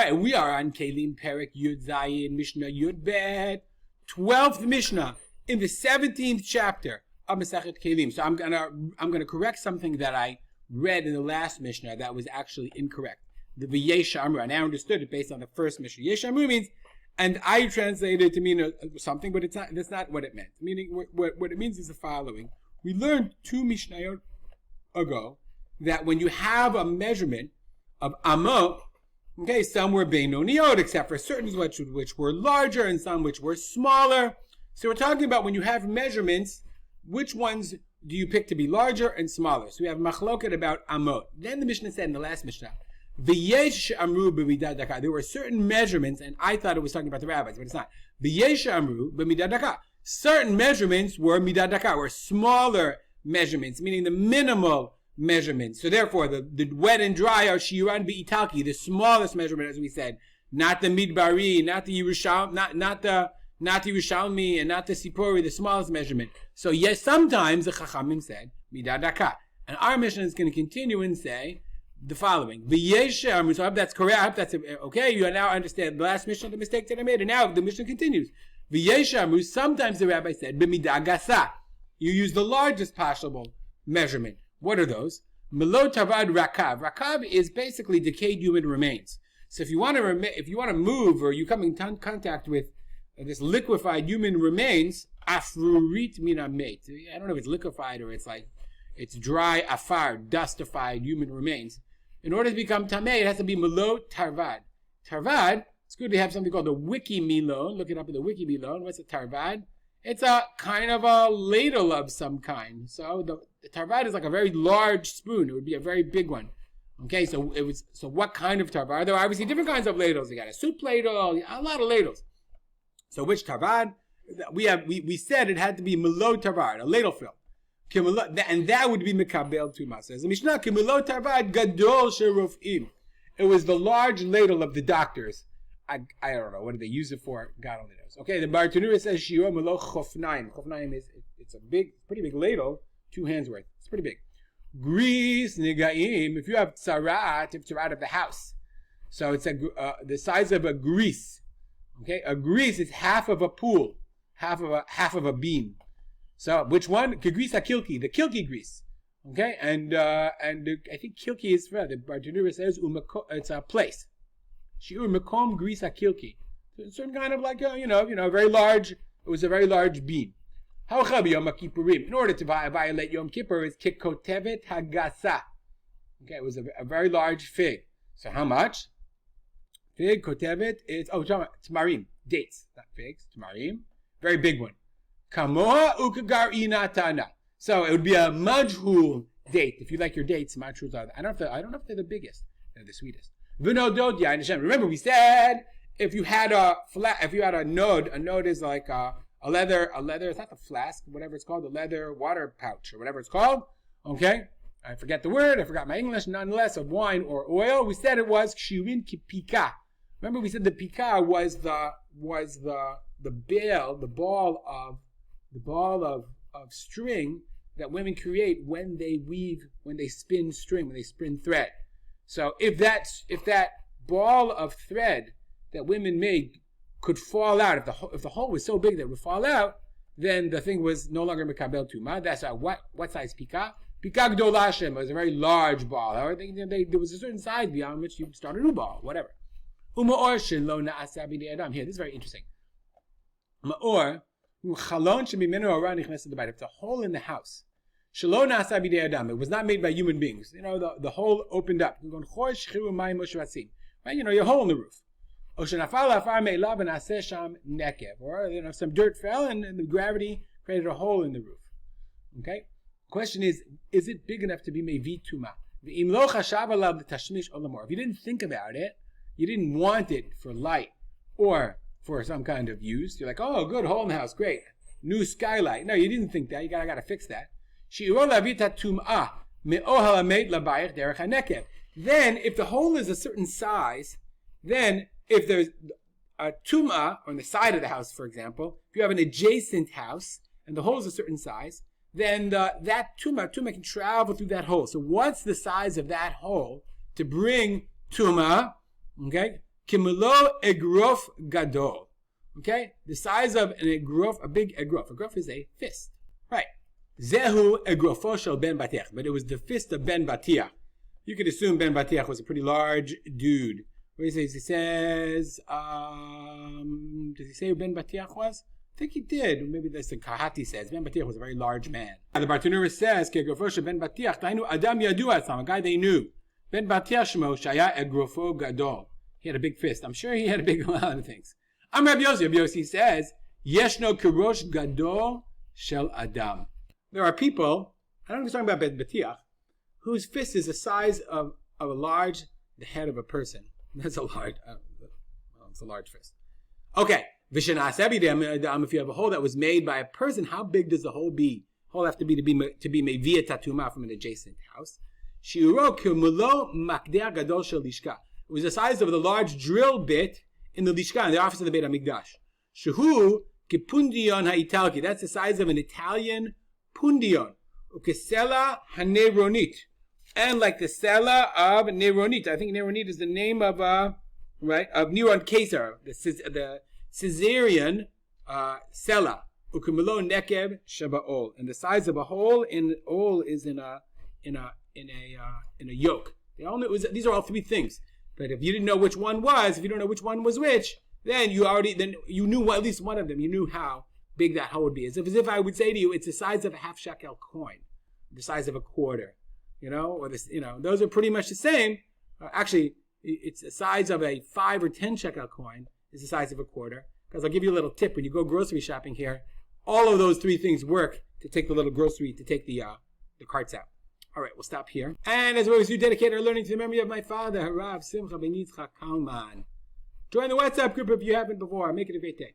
right, we are on Keilim Perek Yud Zayin Mishnah Yud Bet, 12th Mishnah in the 17th chapter of Masechet Keilim. So I'm gonna correct something that I read in the last Mishnah that was actually incorrect. The V'yesh Amru. I now understood it based on the first Mishnah. Yesh Amru means, and I translated it to mean something, but it's not. That's not what it meant. Meaning, what it means is the following: we learned 2 Mishnayot ago that when you have a measurement of amot, okay, some were beinoniot, except for certain which were larger and some which were smaller. So we're talking about when you have measurements, which ones do you pick to be larger and smaller? So we have machloket about amot. Then the Mishnah said in the last Mishnah, V'yesh amru b'midat daka. There were certain measurements, and I thought it was talking about the rabbis, but it's not. V'yesh amru b'midat daka. Certain measurements were midat daka, were smaller measurements, meaning the minimal measurements. So therefore, the wet and dry are shiuran b'italki, the smallest measurement, as we said, not the midbari, not the Yerushalmi, not the Yerushalmi, and not the Sipori, the smallest measurement. So yes, sometimes the Chachamim said midat daka, and our Mishnah is going to continue and say the following: V'yesh amru. So I hope that's correct. I hope that's okay. You now understand the last Mishnah, the mistake that I made, and now the Mishnah continues. V'yesh amru. Sometimes the rabbi said b'midah gasa. You use the largest possible measurement. What are those? Melo tavad rakav. Rakav is basically decayed human remains. So if you want to move, or you come in contact with this liquefied human remains, afrurit mina mate. I don't know if it's liquefied or it's dry afar, dustified human remains. In order to become tamei, it has to be melo tarvad. Tarvad, it's good to have something called the wiki milon. Look it up in the wiki milon. What's a tarvad? It's a kind of a ladle of some kind. So the tarvad is like a very large spoon. It would be a very big one. Okay, so what kind of tarvad? There are obviously different kinds of ladles. You got a soup ladle, a lot of ladles. So which tarvad? We said it had to be melo tarvad, a ladle fill. And that would be mekabel tuma. Says the Mishnah, kimelo tarvad gadol sherufim. It was the large ladle of the doctors. I don't know, what do they use it for? God only knows. Okay, the Bartanura says shiur melo chofnaim. Chofnaim it's a pretty big ladle, 2 hands worth. It's pretty big. Gris negaim. If you have tzarat, of the house, so it's the size of a grease. Okay, a grease is half of a pool, half of a bean. So which one? Kegris hakilki, the kilki grease. Okay, and I think kilki is for the Bartanura says it's a place. Shiur mekom gris hakilki. Certain kind of like very large. It was a very large bean. How chabi Yom Kippurim? In order to violate Yom Kippur, is kikotevet hagasa. Okay, it was a very large fig. So how much? Fig kotevet is tamarim, dates, not figs, tamarim, very big one. Kamoha ukagar inatana. So it would be a majhul date. If you like your dates, majhuls are. I don't know if they're the biggest. They're the sweetest. Remember we said if you had a node is like a leather, it's not the flask, whatever it's called, the leather water pouch or whatever it's called. Okay, I forget the word, I forgot my English. Nonetheless, of wine or oil, we said it was kshirin kipika. Remember we said the pika was the ball of string that women create when they spin string, when they spin thread. So if that ball of thread that women made could fall out, if the hole was so big that it would fall out, then the thing was no longer mekabel tuma. That's what size pika? Pika gdola Hashem was a very large ball. However, there was a certain size beyond which you start a new ball, whatever. Umaor shelo na'asa b'nei adam. Here, this is very interesting. Ma'or chalon shemimenu hara nichnes l'bayit. It's a hole in the house. Shelo na'asa b'nei adam. It was not made by human beings. The hole opened up. Right? Your hole in the roof. Or some dirt fell and the gravity created a hole in the roof. Okay? Question is it big enough to be mevit tuma? If you didn't think about it, you didn't want it for light or for some kind of use. You're like, oh, good hole in the house, great, new skylight. No, you didn't think that. You gotta fix that. Then, if the hole is a certain size, then if there's a tum'ah on the side of the house, for example, if you have an adjacent house and the hole is a certain size, then that tum'ah can travel through that hole. So what's the size of that hole to bring tum'ah, okay, Kimelo egrof gadol. Okay? The size of an egrof, a big egrof. Egrof is a fist. Right. Zehu egrofo shel ben Batiach. But it was the fist of Ben Batiach. You could assume Ben Batiach was a pretty large dude. What he says? He says, does he say who Ben Batiach was? I think he did. Maybe that's the Kahati says. Ben Batiach was a very large man. The Bartanura says, Kegrofo shel Ben Batiach, Tainu Adam Yadu Atzam, a guy they knew. Ben Batiach Shemo Shaya Egrofo Gadol. He had a big fist. I'm sure he had a big lot of things. I'm Rabbi Yossi. Rabbi Yossi says, Yeshno Kirosh Gadol Shel Adam. There are people, I don't know if he's talking about Ben Batiach, whose fist is the size of the head of a person. That's a large, it's a large fist. Okay. If you have a hole that was made by a person, how big does the hole be? Hole have to be mevia tatuma from an adjacent house. It was the size of the large drill bit in the lishka, in the office of the Beit HaMikdash. Shehu kipundion haitalki. That's the size of an Italian pundion. Ukesela haneronit. And like the Sela of Neronit. I think Neronit is the name of of Neron Caesar, the Caesarian Sela. Ukumilo nekev shabaol. And the size of a hole in ol is in a yoke. These are all three things. But if you didn't know which one was, if you don't know which one was which, then you knew at least one of them. You knew how big that hole would be. As if I would say to you, it's the size of a half shekel coin, the size of a quarter. Those are pretty much the same. Actually, it's the size of a 5 or 10 shekel coin is the size of a quarter. Because I'll give you a little tip. When you go grocery shopping here, all of those three things work to take the little grocery, to take the carts out. All right, we'll stop here. And as always, we dedicate our learning to the memory of my father, Harav Simcha ben Yitzchak Kalman. Join the WhatsApp group if you haven't before. Make it a great day.